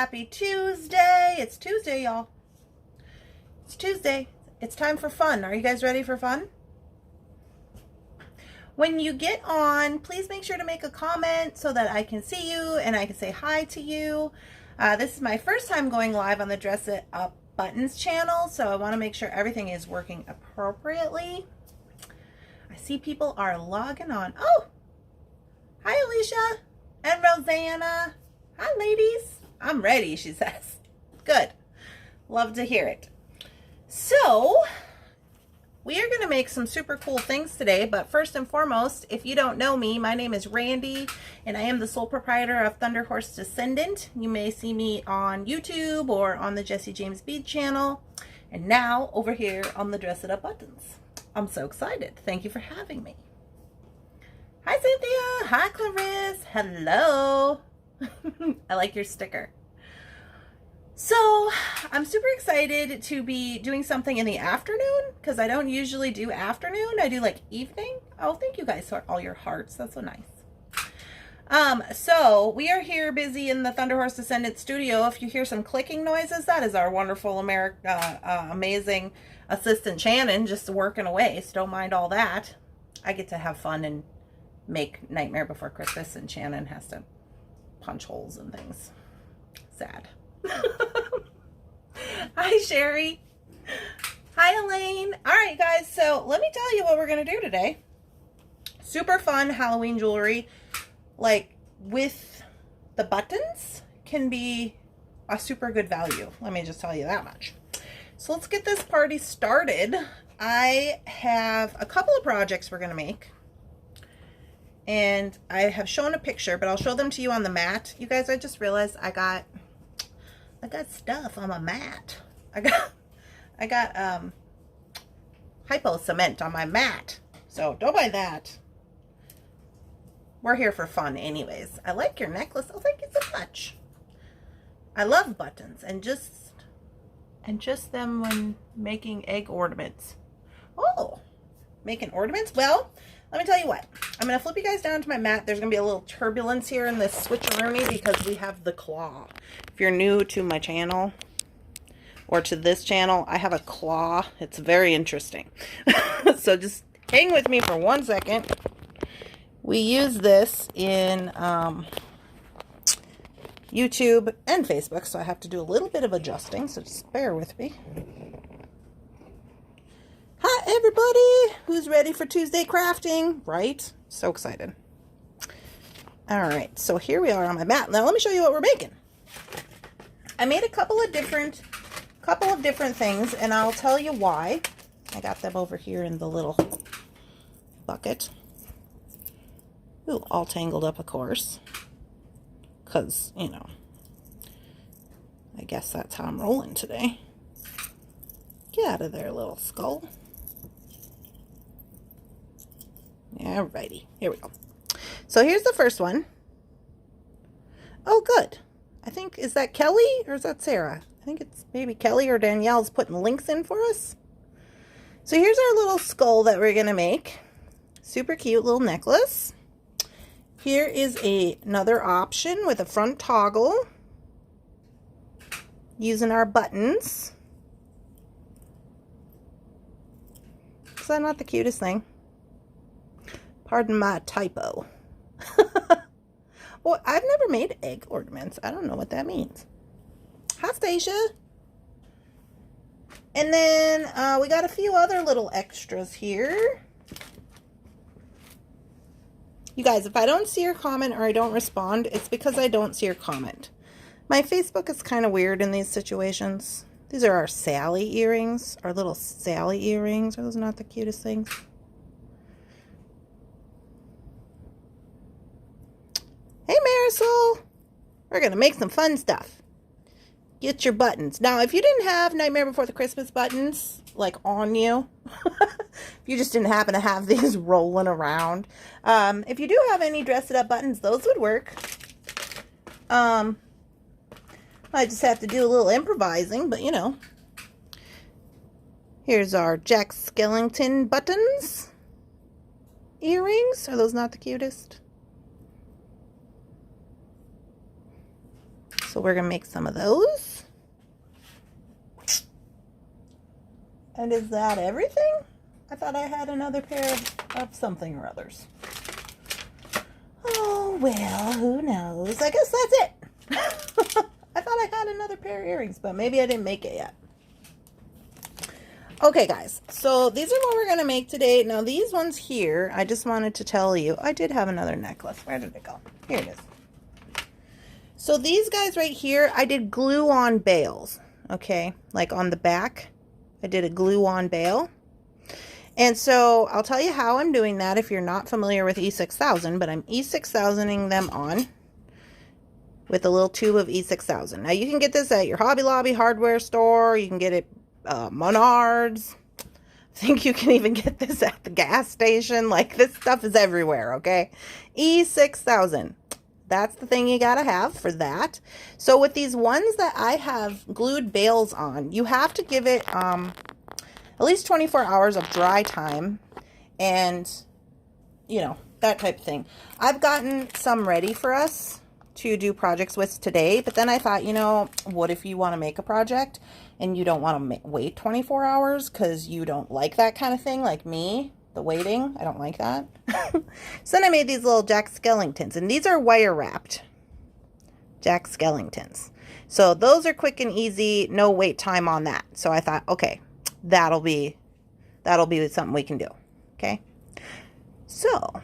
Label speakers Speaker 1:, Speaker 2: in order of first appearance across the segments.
Speaker 1: Happy Tuesday. It's Tuesday, y'all. It's Tuesday. It's time for fun. Are you guys ready for fun? When you get on, please make sure to make a comment so that I can see you and I can say hi to you. This is my first time going live on the Dress It Up Buttons channel, so I want to make sure everything is working appropriately. I see people are logging on. Oh, hi Alicia and Rosanna. Hi ladies. I'm ready, she says. Good. Love to hear it. So, we are going to make some super cool things today, but first and foremost, if you don't know me, my name is Randee, and I am the sole proprietor of Thunderhorse Descendant. You may see me on YouTube or on the Jessie James Bead channel, and now over here on the Dress It Up Buttons. I'm so excited. Thank you for having me. Hi Cynthia. Hi Clarice. Hello. I like your sticker. So I'm super excited to be doing something in the afternoon because I don't usually do afternoon. I do like evening. Oh, thank you guys for all your hearts. That's so nice. So we are here busy in the Thunderhorse Descendant studio. If you hear some clicking noises, that is our wonderful amazing assistant Shannon just working away. So don't mind all that. I get to have fun and make Nightmare Before Christmas, and Shannon has to punch holes and things. Sad. Hi Sherry. Hi Elaine. All right guys, so let me tell you what we're gonna do today. Super fun Halloween jewelry, like with the buttons, can be a super good value. Let me just tell you that much. So let's get this party started. I have a couple of projects we're gonna make, and I have shown a picture, but I'll show them to you on the mat. You guys, I just realized I got stuff on my mat. I got hypo cement on my mat. So don't buy that. We're here for fun anyways. I like your necklace. Oh, thank you so much. I love buttons and just them when making egg ornaments. Oh, making ornaments? Well, let me tell you what. I'm going to flip you guys down to my mat. There's going to be a little turbulence here in this switcheroonie because we have the claw. If you're new to my channel or to this channel, I have a claw. It's very interesting. So just hang with me for 1 second. We use this in YouTube and Facebook, so I have to do a little bit of adjusting, so just bear with me. Hi everybody who's ready for Tuesday crafting, right? So excited. All right, so here we are on my mat. Now let me show you what we're making. I made a couple of different things, and I'll tell you why. I got them over here in the little bucket. Ooh, all tangled up, of course, because, you know, I guess that's how I'm rolling today. Get out of there, little skull. Alrighty, here we go. So here's the first one. Oh, good. I think, is that Kelly or is that Sarah? I think it's maybe Kelly or Danielle's putting links in for us. So here's our little skull that we're going to make. Super cute little necklace. Here is another option with a front toggle using our buttons. Is that not the cutest thing? Pardon my typo. Well, I've never made egg ornaments. I don't know what that means. Hi, Stacia. And then we got a few other little extras here. You guys, if I don't see your comment or I don't respond, it's because I don't see your comment. My Facebook is kind of weird in these situations. These are our Sally earrings, our little Sally earrings. Are those not the cutest things? Hey Marisol, we're going to make some fun stuff. Get your buttons. Now, if you didn't have Nightmare Before the Christmas buttons, like on you, if you just didn't happen to have these rolling around, if you do have any Dress It Up buttons, those would work. I just have to do a little improvising, but you know. Here's our Jack Skellington buttons. Earrings. Are those not the cutest? So we're gonna make some of those. And is that everything? I thought I had another pair of something or others. Oh, well, who knows? I guess that's it. I thought I had another pair of earrings, but maybe I didn't make it yet. Okay, guys, so these are what we're going to make today. Now, these ones here, I just wanted to tell you, I did have another necklace. Where did it go? Here it is. So these guys right here, I did glue-on bails, okay? Like on the back, I did a glue-on bail. And so I'll tell you how I'm doing that if you're not familiar with E6000, but I'm E6000ing them on with a little tube of E6000. Now you can get this at your Hobby Lobby hardware store. You can get it Menards. I think you can even get this at the gas station. Like, this stuff is everywhere, okay? E6000. That's the thing you gotta have for that. So with these ones that I have glued bails on, you have to give it at least 24 hours of dry time and, you know, that type of thing. I've gotten some ready for us to do projects with today, but then I thought, you know, what if you want to make a project and you don't want to wait 24 hours because you don't like that kind of thing, like me, the waiting. I don't like that. So then I made these little Jack Skellingtons, and these are wire wrapped Jack Skellingtons. So those are quick and easy, no wait time on that. So I thought, okay, that'll be something we can do. Okay, so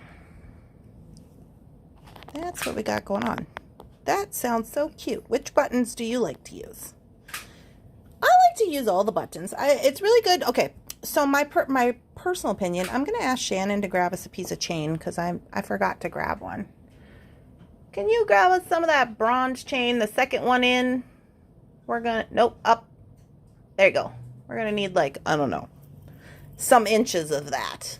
Speaker 1: that's what we got going on. That sounds so cute. Which buttons do you like to use? I like to use all the buttons. It's really good. Okay, so my personal opinion, I'm gonna ask Shannon to grab us a piece of chain because I forgot to grab one. Can you grab us some of that bronze chain, the second one in? Nope, up. There you go. We're gonna need, like, I don't know, some inches of that.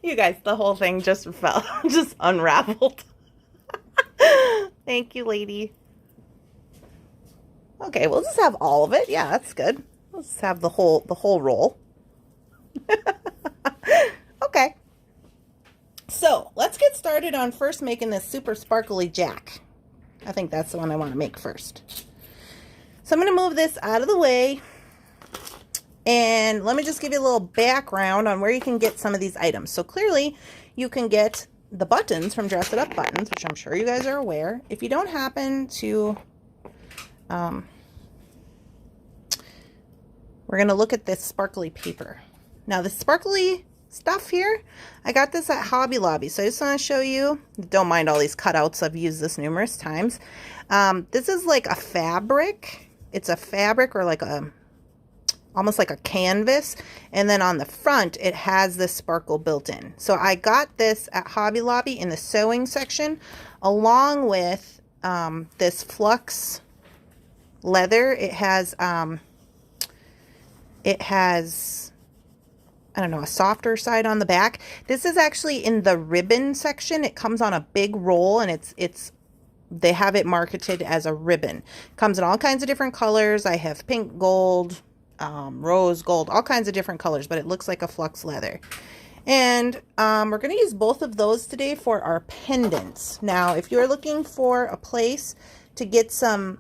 Speaker 1: You guys, the whole thing just unraveled. Thank you, lady. Okay, we'll just have all of it. Yeah, that's good. We'll just have the whole roll. Okay. So let's get started on first making this super sparkly jack. I think that's the one I want to make first. So I'm going to move this out of the way. And let me just give you a little background on where you can get some of these items. So clearly you can get the buttons from Dress It Up Buttons, which I'm sure you guys are aware. If you don't happen to, we're going to look at this sparkly paper. Now the sparkly stuff here, I got this at Hobby Lobby. So I just want to show you, don't mind all these cutouts. I've used this numerous times. This is like a fabric. It's a fabric, or like almost like a canvas, and then on the front it has this sparkle built in. So I got this at Hobby Lobby in the sewing section, along with this Flux Leather. It has I don't know, a softer side on the back. This is actually in the ribbon section. It comes on a big roll, and they have it marketed as a ribbon. Comes in all kinds of different colors. I have pink, gold, rose gold, all kinds of different colors, but it looks like a Flux Leather. And we're going to use both of those today for our pendants. Now, if you're looking for a place to get some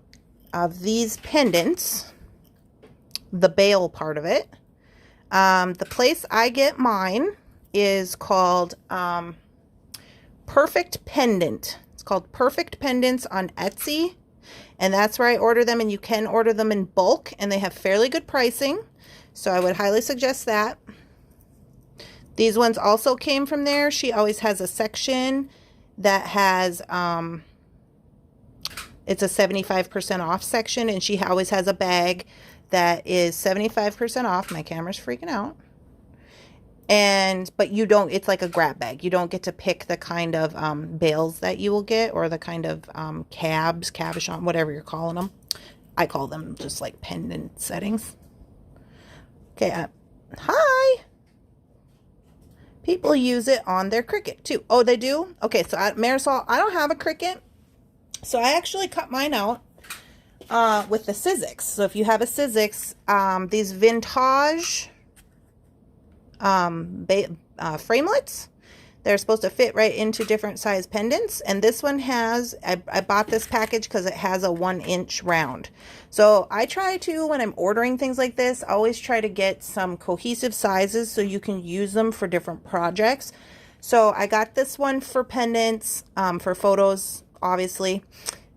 Speaker 1: of these pendants, the bail part of it, the place I get mine is called Perfect Pendant. It's called Perfect Pendants on Etsy. And that's where I order them, and you can order them in bulk, and they have fairly good pricing. So I would highly suggest that. These ones also came from there. She always has a section that has, it's a 75% off section, and she always has a bag that is 75% off. My camera's freaking out. But you don't, it's like a grab bag. You don't get to pick the kind of bails that you will get, or the kind of cabochon, whatever you're calling them. I call them just like pendant settings. Okay, hi. People use it on their Cricut too. Oh, they do? Okay, so Marisol, I don't have a Cricut. So I actually cut mine out with the Sizzix. So if you have a Sizzix, these vintage framelits, They're supposed to fit right into different size pendants. And this one has, I bought this package because it has a 1-inch round. So I try to, when I'm ordering things like this, always try to get some cohesive sizes so you can use them for different projects. So I got this one for pendants, for photos, obviously.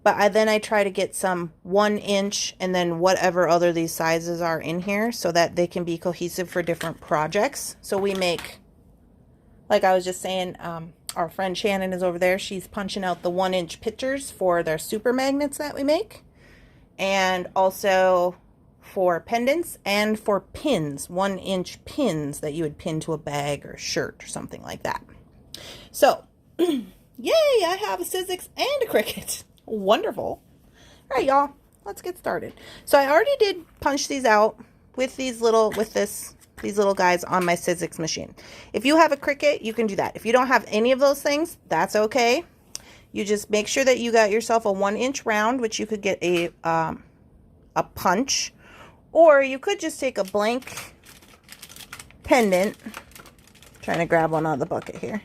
Speaker 1: But then I try to get some 1-inch and then whatever other these sizes are in here so that they can be cohesive for different projects. So we make, like I was just saying, our friend Shannon is over there. She's punching out the 1-inch pictures for their super magnets that we make. And also for pendants and for pins, 1-inch pins that you would pin to a bag or shirt or something like that. So, yay, I have a Sizzix and a Cricut. Wonderful. All right, y'all, let's get started. So I already did punch these out with these little guys on my Sizzix machine. If you have a Cricut, you can do that. If you don't have any of those things, that's okay. You just make sure that you got yourself a 1-inch round, which you could get a punch, or you could just take a blank pendant. I'm trying to grab one out of the bucket here.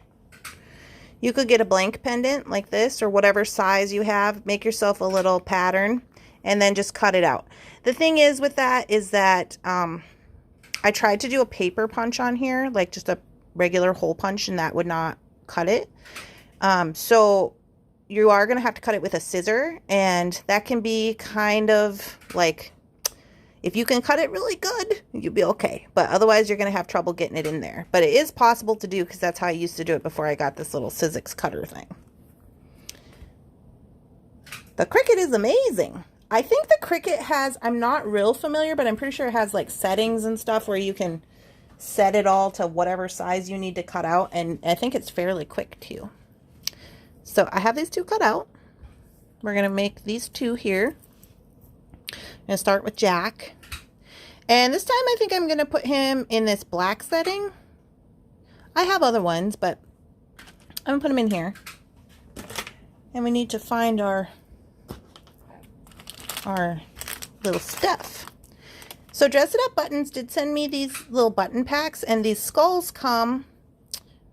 Speaker 1: You could get a blank pendant like this or whatever size you have. Make yourself a little pattern and then just cut it out. The thing is with that is that I tried to do a paper punch on here, like just a regular hole punch, and that would not cut it. So you are going to have to cut it with a scissor, and that can be kind of like, if you can cut it really good, you'll be okay. But otherwise, you're going to have trouble getting it in there. But it is possible to do because that's how I used to do it before I got this little Sizzix cutter thing. The Cricut is amazing. I think the Cricut has, I'm not real familiar, but I'm pretty sure it has like settings and stuff where you can set it all to whatever size you need to cut out. And I think it's fairly quick too. So I have these two cut out. We're going to make these two here. I'm going to start with Jack. And this time I think I'm going to put him in this black setting. I have other ones, but I'm going to put him in here. And we need to find our little stuff. So Dress It Up Buttons did send me these little button packs, and these skulls come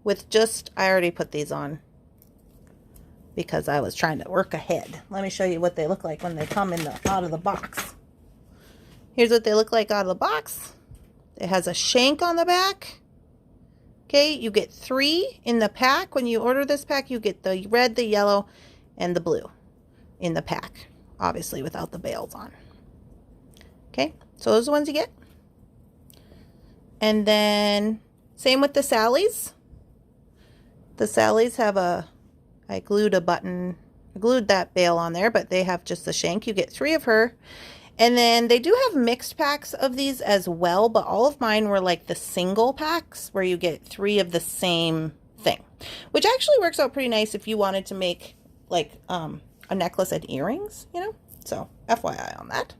Speaker 1: with just, I already put these on because I was trying to work ahead. Let me show you what they look like when they come in out of the box. Here's what they look like out of the box. It has a shank on the back. Okay, you get 3 in the pack. When you order this pack, you get the red, the yellow, and the blue in the pack. Obviously without the bails on. Okay, so those are the ones you get. And then same with the Sallies. The Sallies have I glued that bail on there, but they have just the shank. You get 3 of her. And then they do have mixed packs of these as well, but all of mine were like the single packs where you get 3 of the same thing, which actually works out pretty nice if you wanted to make like a necklace and earrings, you know? So FYI on that.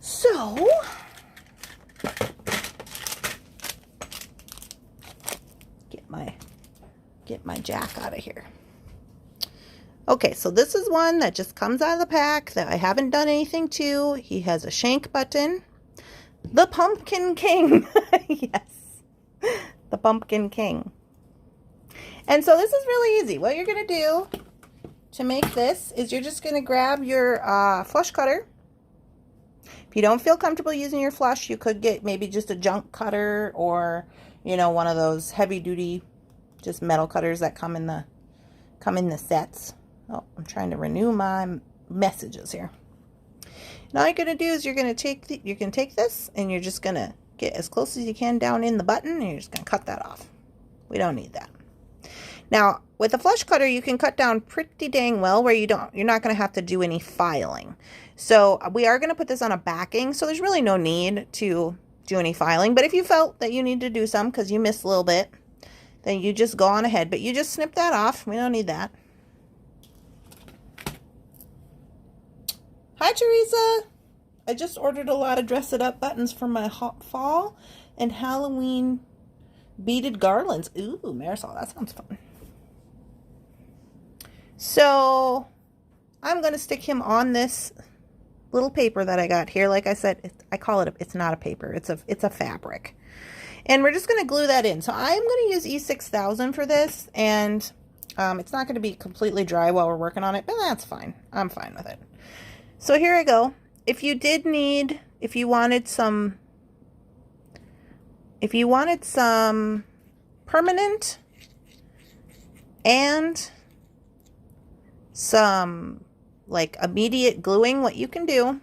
Speaker 1: So get my Jack out of here. Okay, so this is one that just comes out of the pack that I haven't done anything to. He has a shank button. The Pumpkin King. Yes. The Pumpkin King. And so this is really easy. What you're going to do to make this is you're just going to grab your flush cutter. If you don't feel comfortable using your flush, you could get maybe just a junk cutter or, you know, one of those heavy duty just metal cutters that come in the sets. Oh, I'm trying to renew my messages here. And all you're going to do is you're going to take this and you're just going to get as close as you can down in the button and you're just going to cut that off. We don't need that. Now, with a flush cutter, you can cut down pretty dang well where you're not going to have to do any filing. So we are going to put this on a backing, so there's really no need to do any filing. But if you felt that you need to do some because you missed a little bit, then you just go on ahead. But you just snip that off. We don't need that. Hi, Teresa. I just ordered a lot of Dress It Up buttons for my fall and Halloween beaded garlands. Ooh, Marisol, that sounds fun. So I'm going to stick him on this little paper that I got here. Like I said, I call it, it's not a paper. It's a fabric. And we're just going to glue that in. So I'm going to use E6000 for this, and it's not going to be completely dry while we're working on it, but that's fine. I'm fine with it. So here I go. If you wanted some permanent and some like immediate gluing, what you can do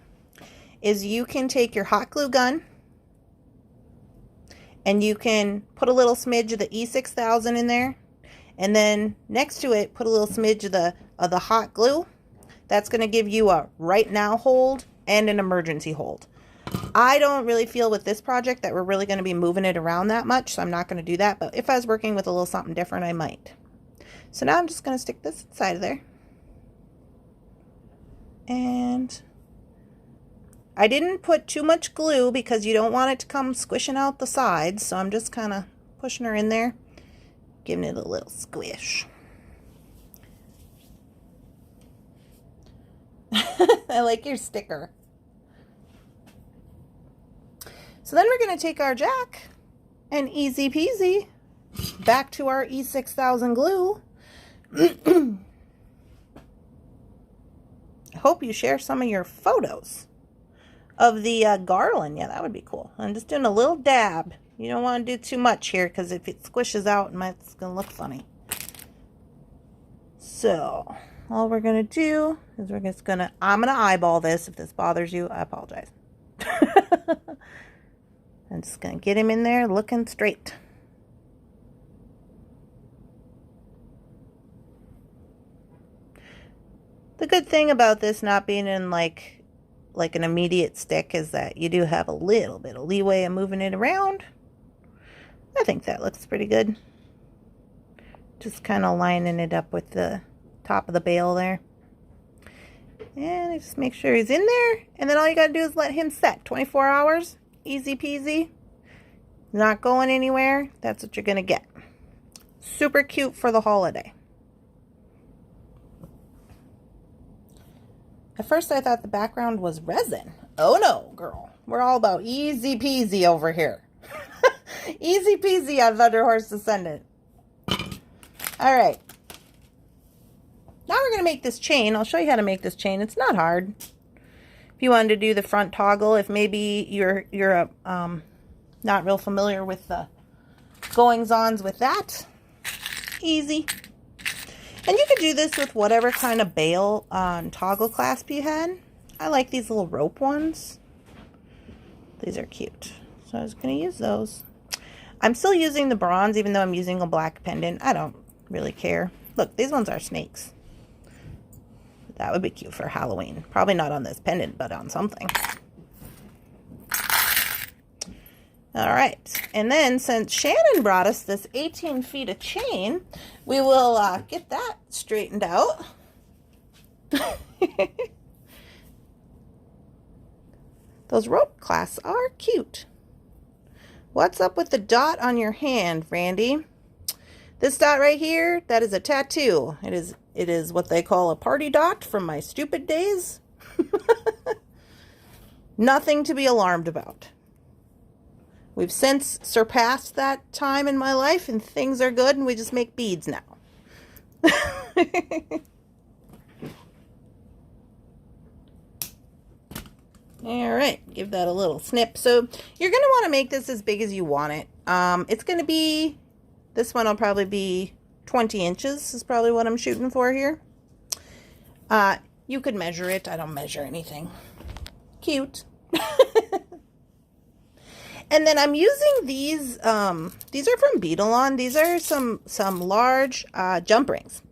Speaker 1: is you can take your hot glue gun and you can put a little smidge of the E6000 in there, and then next to it put a little smidge of the hot glue. That's going to give you a right now hold and an emergency hold. I don't really feel with this project that we're really going to be moving it around that much, so I'm not going to do that. But if I was working with a little something different, I might. So now I'm just going to stick this inside of there. And I didn't put too much glue because you don't want it to come squishing out the sides. So I'm just kind of pushing her in there, giving it a little squish. I like your sticker. So then we're going to take our jack and easy peasy back to our E6000 glue. I hope you share some of your photos of the garland. Yeah, that would be cool. I'm just doing a little dab. You don't want to do too much here because if it squishes out, it's going to look funny. So all we're going to do is I'm going to eyeball this. If this bothers you, I apologize. I'm just going to get him in there looking straight. The good thing about this not being in like an immediate stick is that you do have a little bit of leeway in moving it around. I think that looks pretty good. Just kind of lining it up with the top of the bale there. And I just make sure he's in there. And then all you got to do is let him set. 24 hours. Easy peasy. Not going anywhere. That's what you're going to get. Super cute for the holiday. At first I thought the background was resin. Oh no, girl. We're all about easy peasy over here. Easy peasy on Thunderhorse Descendant. Alright. Now we're going to make this chain. I'll show you how to make this chain. It's not hard. If you wanted to do the front toggle, if maybe you're not real familiar with the goings-ons with that, easy. And you could do this with whatever kind of bail toggle clasp you had. I like these little rope ones. These are cute. So I was going to use those. I'm still using the bronze even though I'm using a black pendant. I don't really care. Look, these ones are snakes. That would be cute for Halloween. Probably not on this pendant, but on something. All right. And then since Shannon brought us this 18 feet of chain, we will get that straightened out. Those rope clasps are cute. What's up with the dot on your hand, Randee? This dot right here, that is a tattoo. It is what they call a party dot from my stupid days. Nothing to be alarmed about. We've since surpassed that time in my life and things are good and we just make beads now. All right, give that a little snip. So you're going to want to make this as big as you want it. It's going to be, this one will probably be 20 inches is probably what I'm shooting for here. You could measure it. I don't measure anything. Cute. And then I'm using these are from Beetle-On. These are some large jump rings.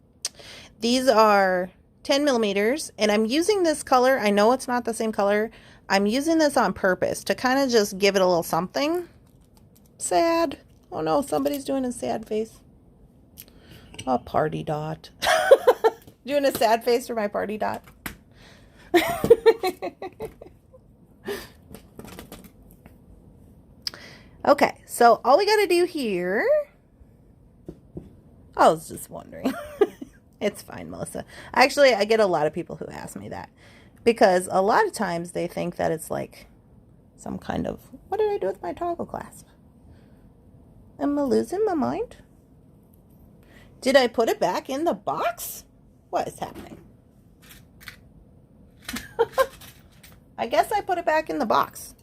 Speaker 1: These are 10 millimeters, and I'm using this color. I know it's not the same color. I'm using this on purpose to kind of just give it a little something. Sad. Oh no, somebody's doing a sad face. A party dot. Doing a sad face for my party dot. Okay, so all we got to do here, I was just wondering. It's fine, Melissa. Actually, I get a lot of people who ask me that because a lot of times they think that it's like some kind of, what did I do with my toggle clasp? Am I losing my mind? Did I put it back in the box? What is happening? I guess I put it back in the box.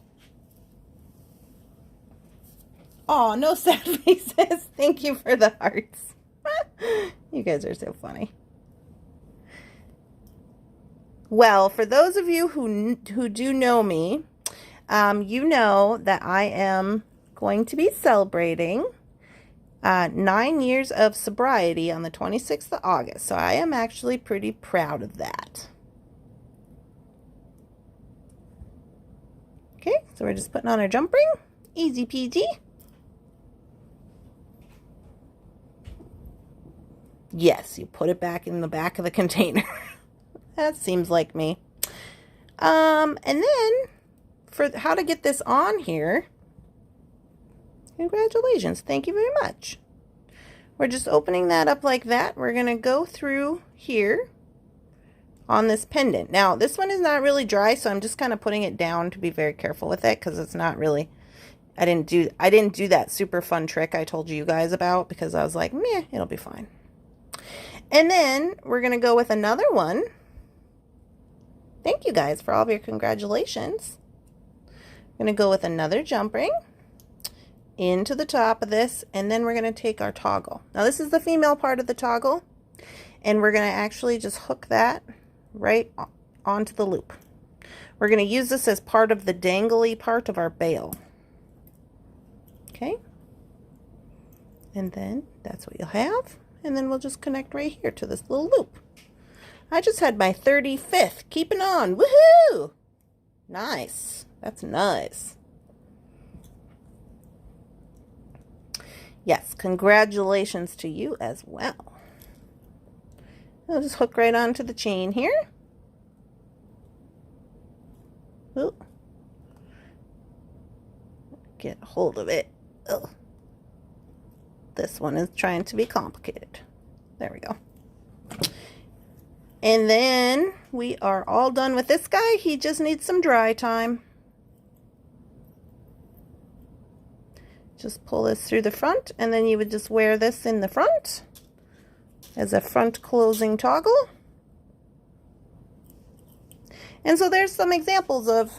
Speaker 1: Oh, no sad faces. Thank you for the hearts. You guys are so funny. Well, for those of you who do know me, you know that I am going to be celebrating 9 years of sobriety on the 26th of August. So I am actually pretty proud of that. Okay, so we're just putting on our jump ring. Easy peasy. Yes, you put it back in the back of the container. That seems like me. And then for how to get this on here, congratulations. Thank you very much. We're just opening that up like that. We're going to go through here on this pendant. Now, this one is not really dry, so I'm just kind of putting it down to be very careful with it because it's not really, I didn't do that super fun trick I told you guys about because I was like, meh, it'll be fine. And then we're going to go with another one. Thank you guys for all of your congratulations. I'm going to go with another jump ring into the top of this, and then we're going to take our toggle. Now this is the female part of the toggle, and we're going to actually just hook that right onto the loop. We're going to use this as part of the dangly part of our bail. Okay. And then that's what you'll have. And then we'll just connect right here to this little loop. I just had my 35th. Keeping on. Woohoo! Nice. That's nice. Yes, congratulations to you as well. I'll just hook right onto the chain here. Ooh. Get a hold of it. Ugh. This one is trying to be complicated. There we go. And then we are all done with this guy. He just needs some dry time. Just pull this through the front, and then you would just wear this in the front as a front closing toggle. And so there's some examples of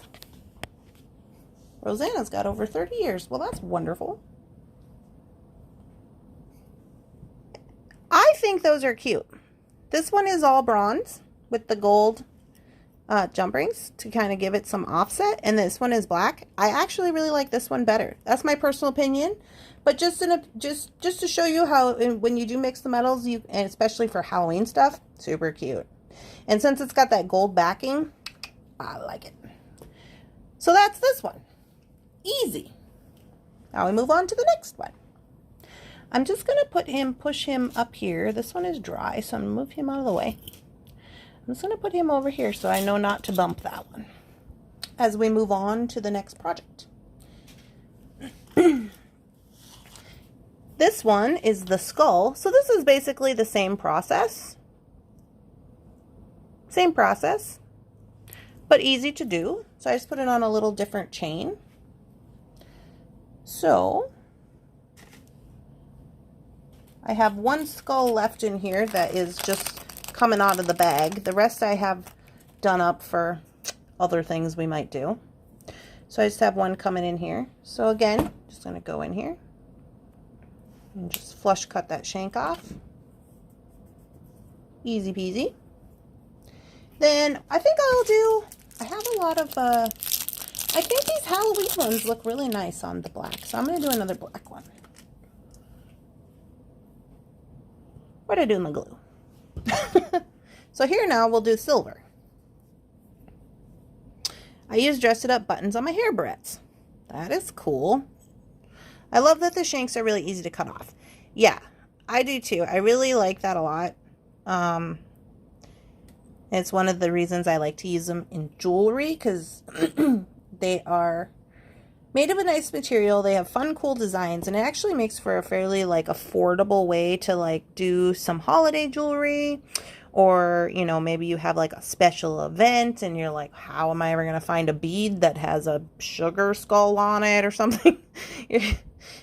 Speaker 1: Rosanna's got over 30 years. Well, that's wonderful. I think those are cute. This one is all bronze with the gold jump rings to kind of give it some offset, and this one is black. I actually really like this one better. That's my personal opinion, but just to show you how when you do mix the metals, and especially for Halloween stuff, super cute. And since it's got that gold backing, I like it. So that's this one. Easy. Now we move on to the next one. I'm just going to push him up here. This one is dry, so I'm going to move him out of the way. I'm just going to put him over here so I know not to bump that one as we move on to the next project. This one is the skull. So this is basically the same process. Same process, but easy to do. So I just put it on a little different chain. So I have one skull left in here that is just coming out of the bag. The rest I have done up for other things we might do. So I just have one coming in here. So again, just going to go in here and just flush cut that shank off. Easy peasy. Then I think I have a lot of, I think these Halloween ones look really nice on the black. So I'm going to do another black one. What did I do in the glue? So here now we'll do silver. I use dress it up buttons on my hair barrettes. That is cool. I love that the shanks are really easy to cut off. Yeah, I do too. I really like that a lot. It's one of the reasons I like to use them in jewelry because they are made of a nice material. They have fun, cool designs, and it actually makes for a fairly like affordable way to like do some holiday jewelry, or you know, maybe you have like a special event and you're like, how am I ever going to find a bead that has a sugar skull on it or something?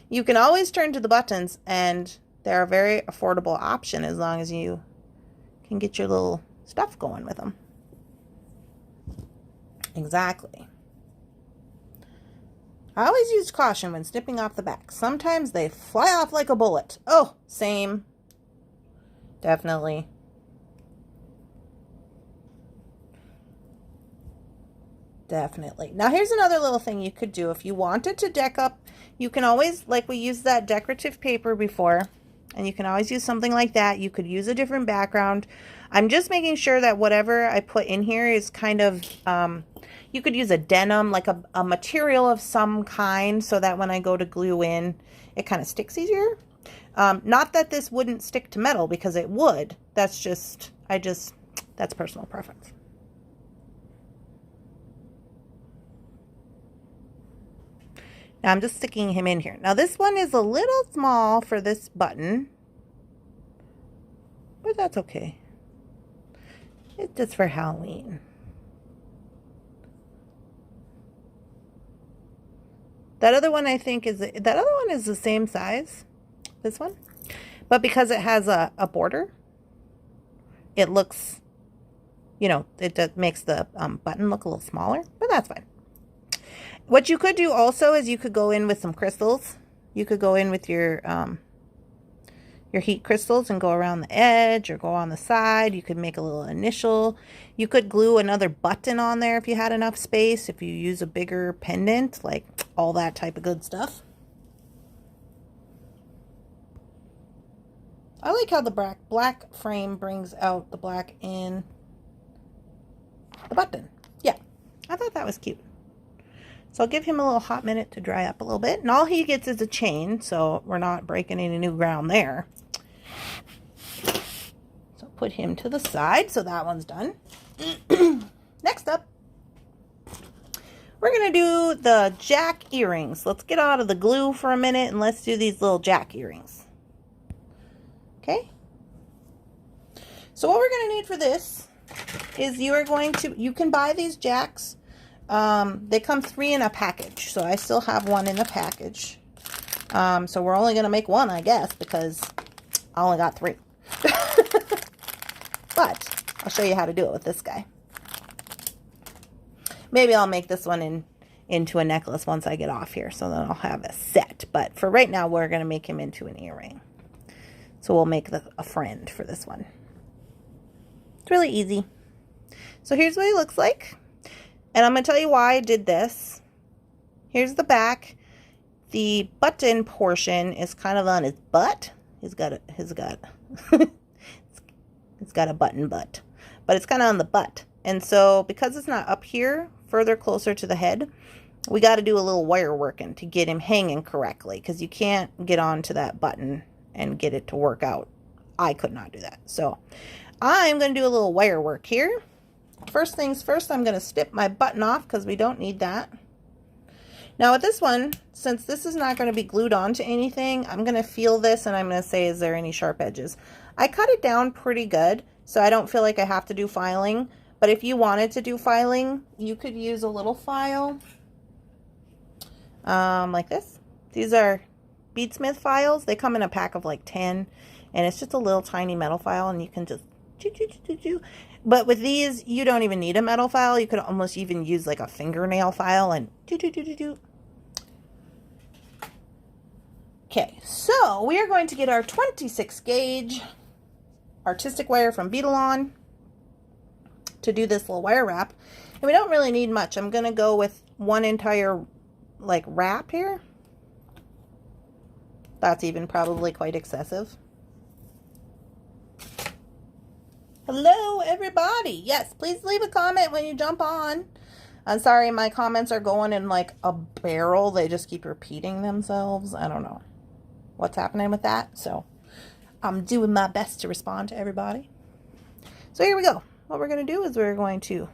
Speaker 1: You can always turn to the buttons, and they're a very affordable option as long as you can get your little stuff going with them. Exactly. I always use caution when snipping off the back. Sometimes they fly off like a bullet. Oh, same. Definitely. Definitely. Now here's another little thing you could do. If you wanted to deck up, you can always, like we used that decorative paper before, and you can always use something like that. You could use a different background. I'm just making sure that whatever I put in here is kind of, you could use a denim, like a material of some kind, so that when I go to glue in, it kind of sticks easier. Not that this wouldn't stick to metal, because it would. That's just, that's personal preference. Now I'm just sticking him in here. Now this one is a little small for this button, but that's okay. It's just for Halloween. That other one I think is, that other one is the same size, this one, but because it has a border, it looks, you know, it makes the button look a little smaller, but that's fine. What you could do also is you could go in with some crystals. You could go in with your heat crystals and go around the edge or go on the side. You could make a little initial. You could glue another button on there if you had enough space, if you use a bigger pendant, like all that type of good stuff. I like how the black frame brings out the black in the button. Yeah, I thought that was cute. So I'll give him a little hot minute to dry up a little bit. And all he gets is a chain, so we're not breaking any new ground there. So put him to the side, so that one's done. Next up, we're going to do the jack earrings. Let's get out of the glue for a minute and let's do these little jack earrings. Okay? So what we're going to need for this is you can buy these jacks. They come 3 in a package, so I still have one in the package. So we're only going to make one, I guess, because I only got 3. But I'll show you how to do it with this guy. Maybe I'll make this one into a necklace once I get off here, so then I'll have a set. But for right now, we're going to make him into an earring. So we'll make a friend for this one. It's really easy. So here's what he looks like. And I'm going to tell you why I did this. Here's the back. The button portion is kind of on his butt. He's got a button butt. But it's kind of on the butt. And so because it's not up here, further closer to the head, we got to do a little wire working to get him hanging correctly. Because you can't get onto that button and get it to work out. I could not do that. So I'm going to do a little wire work here. First things first, I'm going to snip my button off because we don't need that. Now with this one, since this is not going to be glued onto anything, I'm going to feel this and I'm going to say, is there any sharp edges? I cut it down pretty good, so I don't feel like I have to do filing. But if you wanted to do filing, you could use a little file like this. These are beadsmith files. They come in a pack of like 10, and it's just a little tiny metal file, and you can just But with these, you don't even need a metal file. You could almost even use like a fingernail file and Okay, so we are going to get our 26 gauge artistic wire from Beadalon to do this little wire wrap. And we don't really need much. I'm going to go with one entire like wrap here. That's even probably quite excessive. Hello, everybody. Yes, please leave a comment when you jump on. I'm sorry, my comments are going in like a barrel. They just keep repeating themselves. I don't know what's happening with that. So I'm doing my best to respond to everybody. So here we go. What we're going to do is we're going to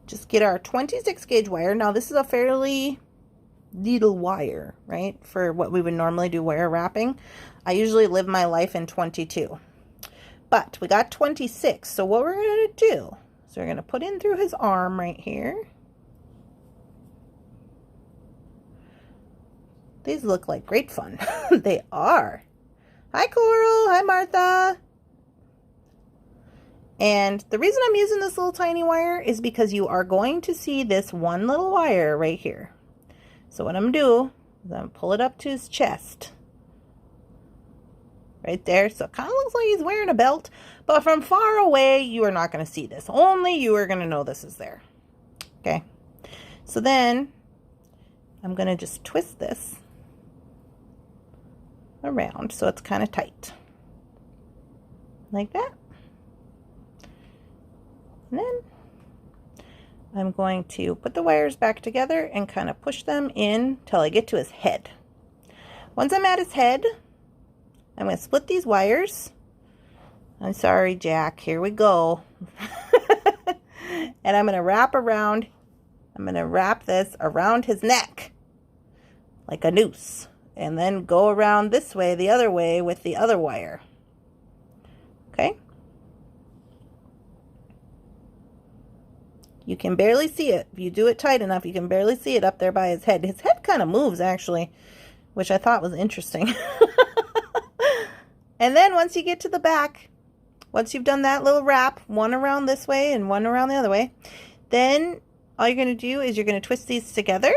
Speaker 1: just get our 26 gauge wire. Now this is a fairly little wire, right? For what we would normally do wire wrapping. I usually live my life in 22. But we got 26, so what we're going to do is we're going to put in through his arm right here. These look like great fun. They are. Hi, Coral. Hi, Martha. And the reason I'm using this little tiny wire is because you are going to see this one little wire right here. So what I'm going to do is I'm going to pull it up to his chest. Right there. So it kind of looks like he's wearing a belt. But from far away, you are not going to see this. Only you are going to know this is there. Okay. So then I'm going to just twist this around so it's kind of tight. Like that. And then I'm going to put the wires back together and kind of push them in till I get to his head. Once I'm at his head, I'm going to split these wires. I'm sorry, Jack. Here we go. And I'm going to wrap this around his neck like a noose. And then go around this way, the other way with the other wire. Okay? You can barely see it. If you do it tight enough, you can barely see it up there by his head. His head kind of moves, actually, which I thought was interesting. And then once you get to the back, once you've done that little wrap, one around this way and one around the other way, then all you're going to do is you're going to twist these together.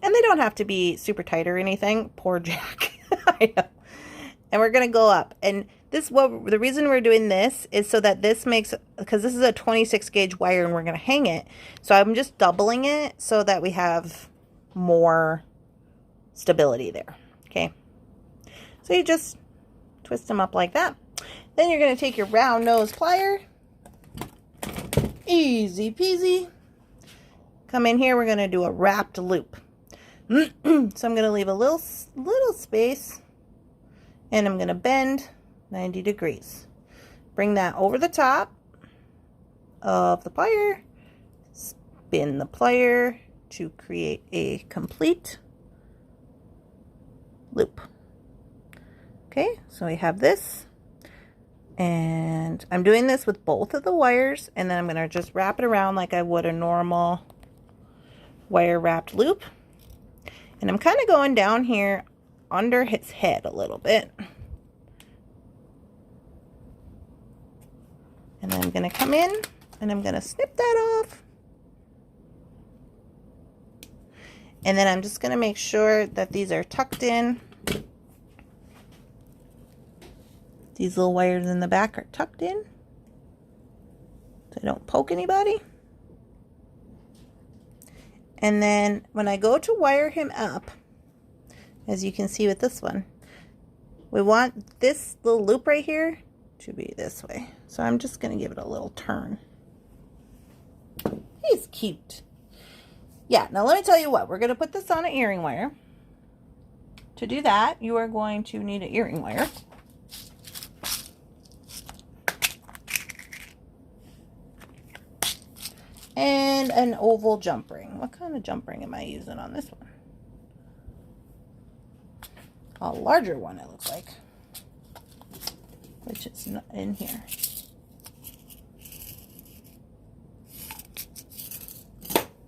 Speaker 1: And they don't have to be super tight or anything. Poor Jack. I know. And we're going to go up. And the reason we're doing this is so that this makes, because this is a 26 gauge wire and we're going to hang it. So I'm just doubling it so that we have more stability there. Okay. So you just twist them up like that. Then you're going to take your round nose plier. Easy peasy. Come in here. We're going to do a wrapped loop. So I'm going to leave a little space. And I'm going to bend 90 degrees. Bring that over the top of the plier. Spin the plier to create a complete loop. Okay, so we have this. And I'm doing this with both of the wires. And then I'm going to just wrap it around like I would a normal wire wrapped loop. And I'm kind of going down here under his head a little bit. And I'm going to come in and I'm going to snip that off. And then I'm just going to make sure that these are tucked in. These little wires in the back are tucked in so I don't poke anybody. And then when I go to wire him up, as you can see with this one, we want this little loop right here to be this way. So I'm just going to give it a little turn. He's cute. Yeah, now let me tell you what. We're going to put this on an earring wire. To do that, you are going to need an earring wire. And an oval jump ring. What kind of jump ring am I using on this one? A larger one, it looks like, which is not in here.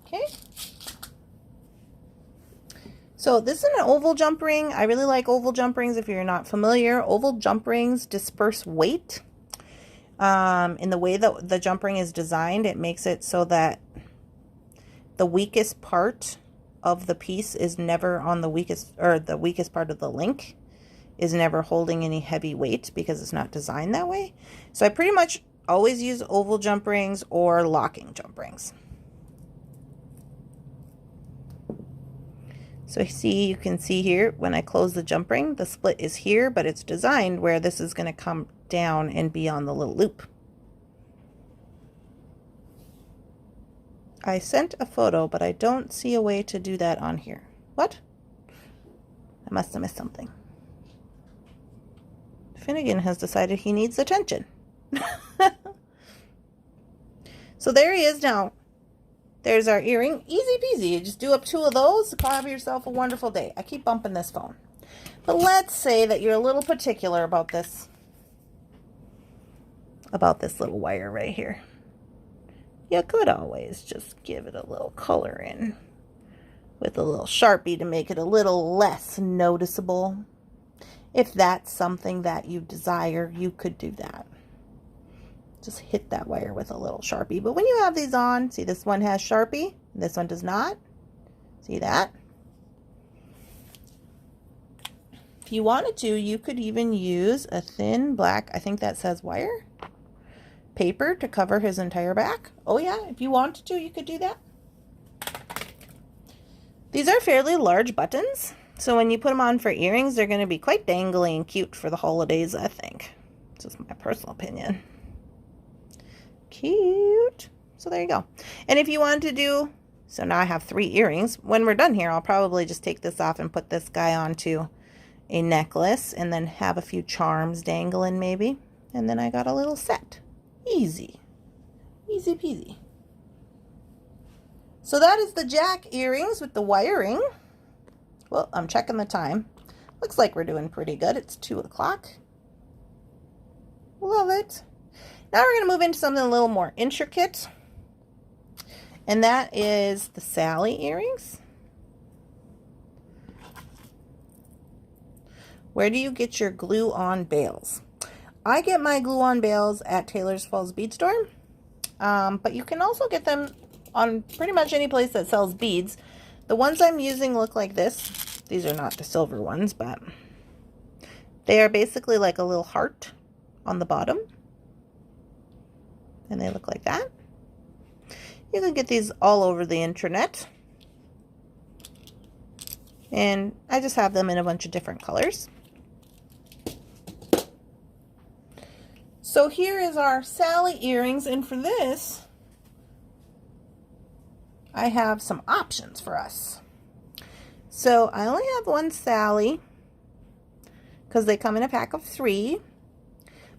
Speaker 1: Okay. So this is an oval jump ring. I really like oval jump rings. If you're not familiar, oval jump rings disperse weight. In the way that the jump ring is designed, it makes it so that the weakest part of the piece is never on the weakest, or the weakest part of the link is never holding any heavy weight because it's not designed that way. So I pretty much always use oval jump rings or locking jump rings. So see, you can see here when I close the jump ring, the split is here, but it's designed where this is going to come down and be on the little loop. I sent a photo, but I don't see a way to do that on here. What? I must have missed something. Finnegan has decided he needs attention. So there he is now. There's our earring. Easy peasy. You just do up 2 of those. Have yourself a wonderful day. I keep bumping this phone. But let's say that you're a little particular about this. About this little wire right here. You could always just give it a little color in with a little Sharpie to make it a little less noticeable. If that's something that you desire, you could do that. Just hit that wire with a little Sharpie. But when you have these on, see, this one has Sharpie, this one does not. See that? If you wanted to, you could even use a thin black, I think that says wire, paper to cover his entire back. Oh yeah, if you wanted to, you could do that. These are fairly large buttons, so when you put them on for earrings, they're going to be quite dangly and cute for the holidays, I think. It's just my personal opinion. Cute. So there you go. And if you wanted to do, so now I have 3 earrings. When we're done here, I'll probably just take this off and put this guy onto a necklace and then have a few charms dangling maybe. And then I got a little set. Easy. Easy peasy. So that is the Jack earrings with the wiring. Well, I'm checking the time. Looks like we're doing pretty good. It's 2 o'clock. Love it. Now we're going to move into something a little more intricate. And that is the Sally earrings. Where do you get your glue-on bails? I get my glue-on bails at Taylor's Falls Bead Store. But you can also get them on pretty much any place that sells beads. The ones I'm using look like this. These are not the silver ones, but they are basically like a little heart on the bottom. And they look like that. You can get these all over the internet. And I just have them in a bunch of different colors. So here is our Sally earrings, and for this, I have some options for us. So I only have one Sally because they come in a pack of 3.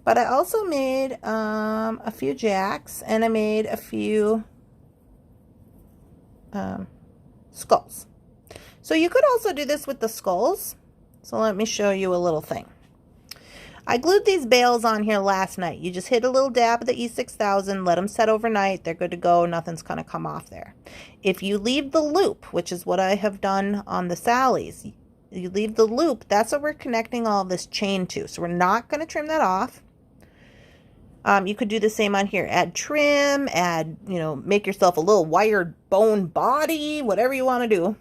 Speaker 1: But I also made a few Jacks, and I made a few skulls. So you could also do this with the skulls. So let me show you a little thing. I glued these bails on here last night. You just hit a little dab of the E6000, let them set overnight. They're good to go. Nothing's going to come off there. If you leave the loop, which is what I have done on the Sallies, you leave the loop, that's what we're connecting all of this chain to. So we're not going to trim that off. You could do the same on here. Add trim, add, make yourself a little wired bone body, whatever you want to do.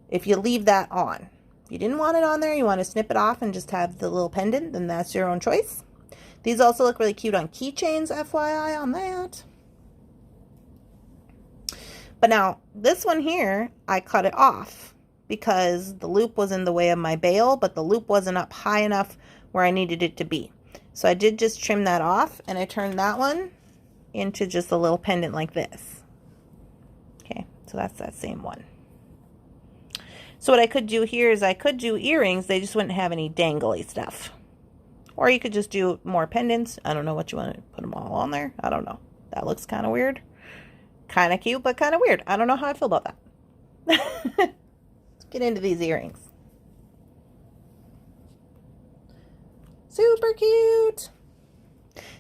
Speaker 1: If you leave that on. If you didn't want it on there, you want to snip it off and just have the little pendant, then that's your own choice. These also look really cute on keychains, FYI on that. But now, this one here, I cut it off because the loop was in the way of my bail, but the loop wasn't up high enough where I needed it to be. So I did just trim that off, and I turned that one into just a little pendant like this. Okay, so that's that same one. So what I could do here is I could do earrings. They just wouldn't have any dangly stuff. Or you could just do more pendants. I don't know what you want to put them all on there. I don't know. That looks kind of weird. Kind of cute, but kind of weird. I don't know how I feel about that. Let's get into these earrings. Super cute.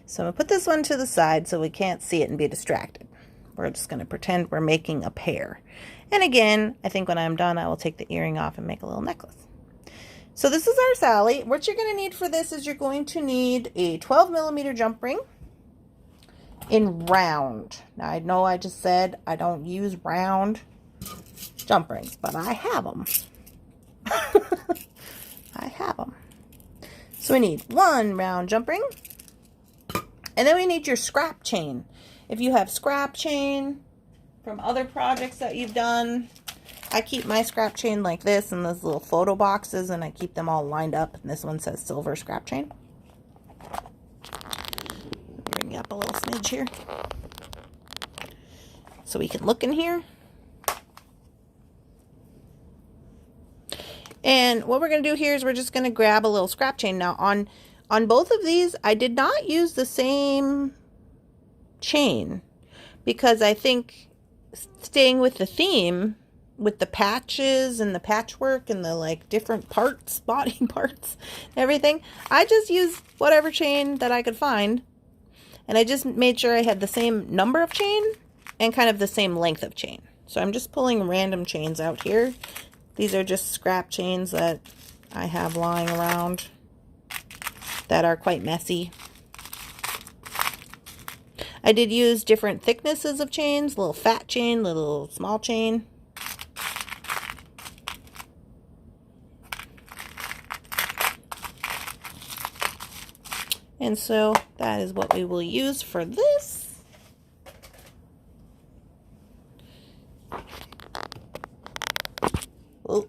Speaker 1: So I'm going to put this one to the side so we can't see it and be distracted. We're just going to pretend we're making a pair. And again, I think when I'm done, I will take the earring off and make a little necklace. So this is our Sally. What you're going to need for this is you're going to need a 12mm jump ring in round. Now, I know I just said I don't use round jump rings, but I have them. I have them. So we need 1 round jump ring. And then we need your scrap chain. If you have scrap chain from other projects that you've done, I keep my scrap chain like this in those little photo boxes, and I keep them all lined up. And this one says silver scrap chain. Bring you up a little smidge here so we can look in here. And what we're going to do here is we're just going to grab a little scrap chain. Now on both of these, I did not use the same chain because I think staying with the theme, with the patches and the patchwork and the like different parts, body parts, everything, I just used whatever chain that I could find. And I just made sure I had the same number of chain and kind of the same length of chain. So I'm just pulling random chains out here. These are just scrap chains that I have lying around that are quite messy. I did use different thicknesses of chains, little fat chain, little small chain. And so that is what we will use for this. Oh.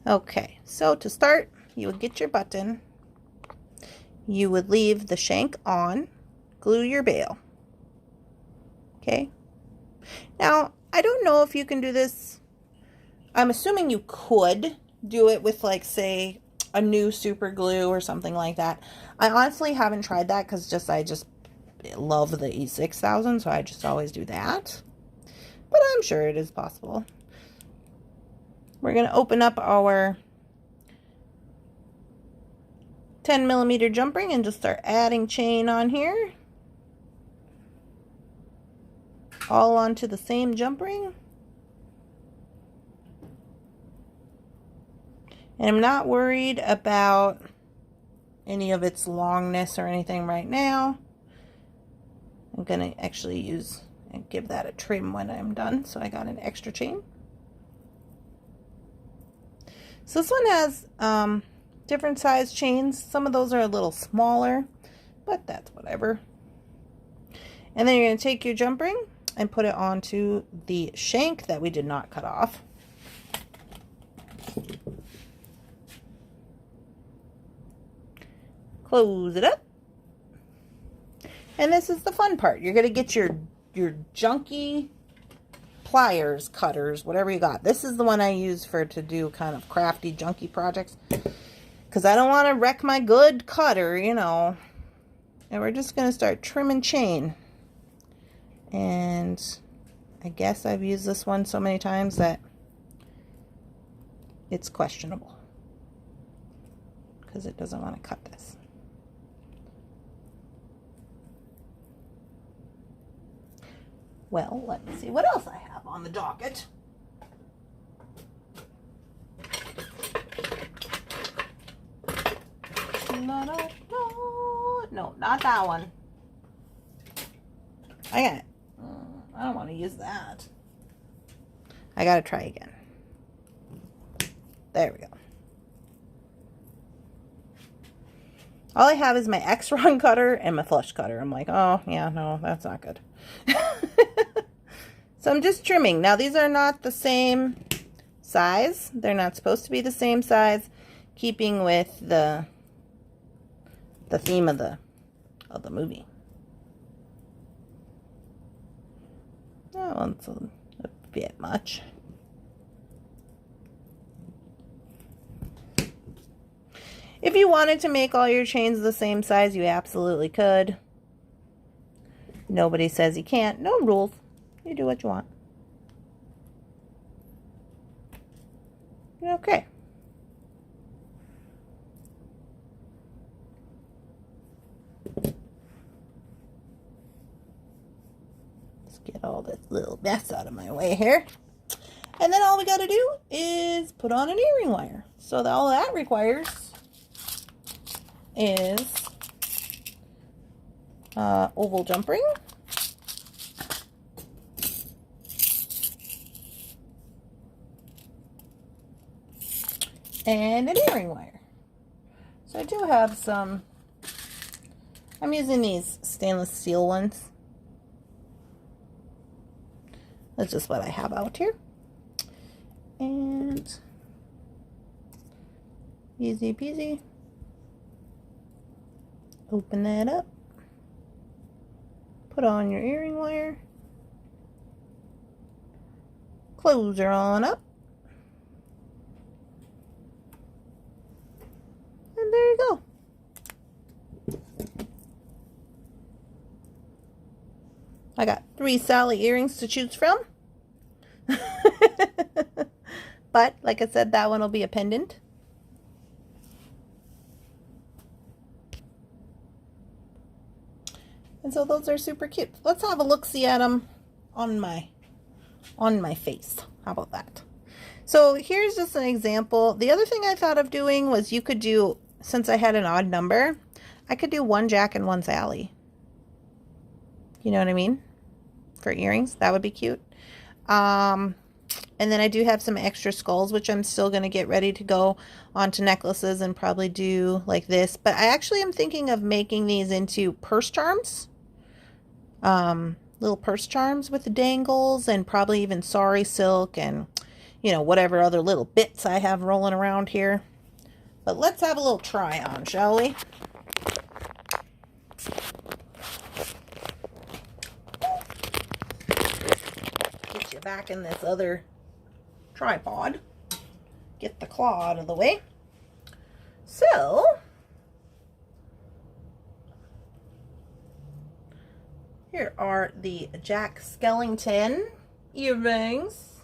Speaker 1: Okay, so to start, you would get your button. You would leave the shank on, glue your bail. Okay. Now, I don't know if you can do this. I'm assuming you could do it with, like, say, a new super glue or something like that. I honestly haven't tried that because I just love the E6000, so I just always do that. But I'm sure it is possible. We're going to open up our 10mm jump ring and just start adding chain on here. All onto the same jump ring. And I'm not worried about any of its longness or anything right now. I'm going to actually use and give that a trim when I'm done. So I got an extra chain. So this one has different size chains. Some of those are a little smaller, but that's whatever. And then you're going to take your jump ring and put it onto the shank that we did not cut off. Close it up. And this is the fun part. You're going to get your junky pliers, cutters, whatever you got. This is the one I use to do kind of crafty, junky projects. Because I don't want to wreck my good cutter, you know. And we're just going to start trimming chain. And I guess I've used this one so many times that it's questionable. Because it doesn't want to cut this. Well, let me see what else I have on the docket. No, not that one. I got it. I don't want to use that. I got to try again. There we go. All I have is my X-Ron cutter and my flush cutter. I'm like, oh, yeah, no, that's not good. So I'm just trimming. Now, these are not the same size. They're not supposed to be the same size, keeping with the theme of the movie. Oh, it's a bit much. If you wanted to make all your chains the same size, you absolutely could. Nobody says you can't. No rules. You do what you want. Okay. Let's get all this little mess out of my way here. And then all we got to do is put on an earring wire. So all that requires is oval jump ring, and an earring wire. So I do have some, I'm using these stainless steel ones. That's just what I have out here. And easy peasy. Open that up. Put on your earring wire. Close her on up. And there you go. I got 3 Sally earrings to choose from. But, like I said, that one will be a pendant. And And so those are super cute. Let's have a look-see at them on my face. How about that? So here's just an example. The other thing I thought of doing was you could do, since I had an odd number, I could do one Jack and one Sally. You know what I mean? For earrings, that would be cute. And then I do have some extra skulls, which I'm still going to get ready to go onto necklaces and probably do like this. But I actually am thinking of making these into purse charms. Little purse charms with the dangles, and probably even sari silk and, you know, whatever other little bits I have rolling around here. But let's have a little try on, shall we? Get you back in this other tripod. Get the claw out of the way. So, here are the Jack Skellington earrings.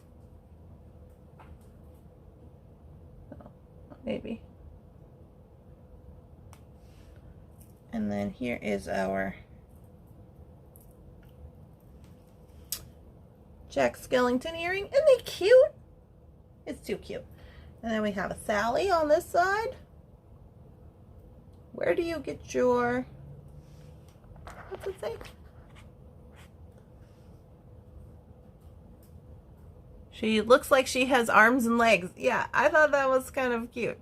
Speaker 1: Oh, maybe. And then here is our Jack Skellington earring. Isn't they cute? It's too cute. And then we have a Sally on this side. Where do you get your, what's it say? She looks like she has arms and legs. Yeah, I thought that was kind of cute.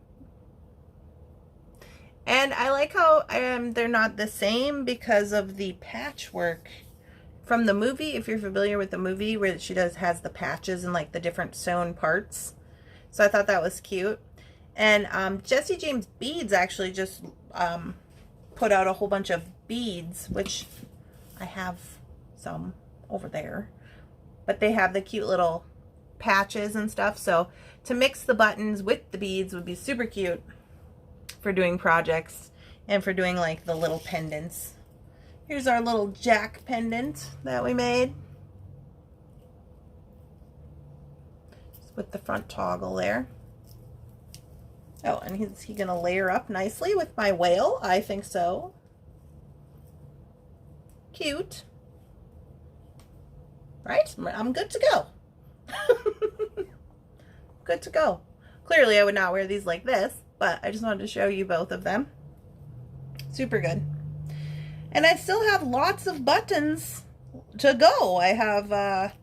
Speaker 1: And I like how they're not the same because of the patchwork from the movie. If you're familiar with the movie, where she has the patches and like the different sewn parts. So I thought that was cute. And Jesse James Beads actually just put out a whole bunch of beads, which I have some over there. But they have the cute little patches and stuff. So to mix the buttons with the beads would be super cute for doing projects and for doing like the little pendants. Here's our little Jack pendant that we made. Just with the front toggle there. Oh, and is he gonna layer up nicely with my whale? I think so. Cute. Right? I'm good to go. Good to go. Clearly I would not wear these like this, but I just wanted to show you both of them. Super good. And I still have lots of buttons to go. I have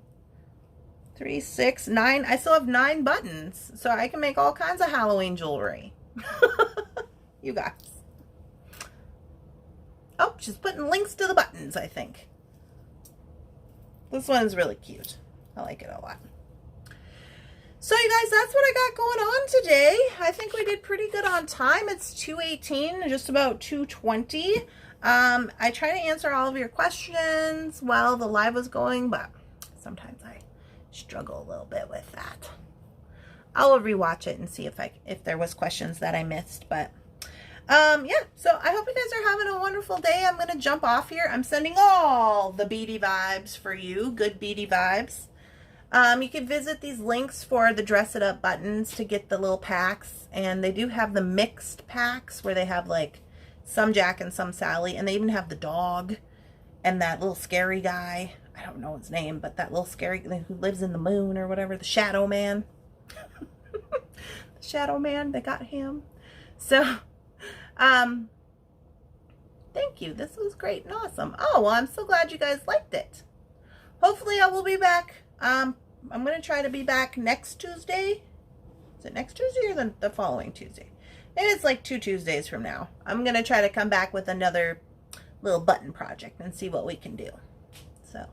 Speaker 1: 3, 6, 9. I still have 9 buttons. So I can make all kinds of Halloween jewelry. You guys. Oh, she's putting links to the buttons, I think. This one's really cute. I like it a lot. So you guys, that's what I got going on today. I think we did pretty good on time. It's 2:18, just about 2:20. I try to answer all of your questions while the live was going, but sometimes I struggle a little bit with that. I'll rewatch it and see if there was questions that I missed, but yeah, so I hope you guys are having a wonderful day. I'm going to jump off here. I'm sending all the beady vibes for you, good beady vibes. You can visit these links for the Dress It Up buttons to get the little packs, and they do have the mixed packs where they have like some Jack and some Sally, and they even have the dog and that little scary guy. I don't know his name, but that little scary who lives in the moon or whatever, the Shadow Man. The Shadow Man, they got him. So, thank you. This was great and awesome. Oh, well, I'm so glad you guys liked it. Hopefully I will be back. I'm going to try to be back next Tuesday. Is it next Tuesday or the following Tuesday? Maybe it's like 2 Tuesdays from now. I'm going to try to come back with another little button project and see what we can do. So,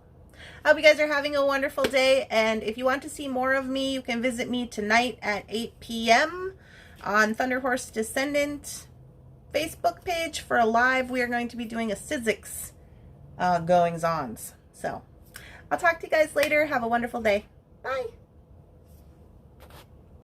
Speaker 1: I hope you guys are having a wonderful day. And if you want to see more of me, you can visit me tonight at 8 p.m. on Thunderhorse Descendant Facebook page for a live. We are going to be doing a Sizzix goings-ons. So, I'll talk to you guys later. Have a wonderful day. Bye.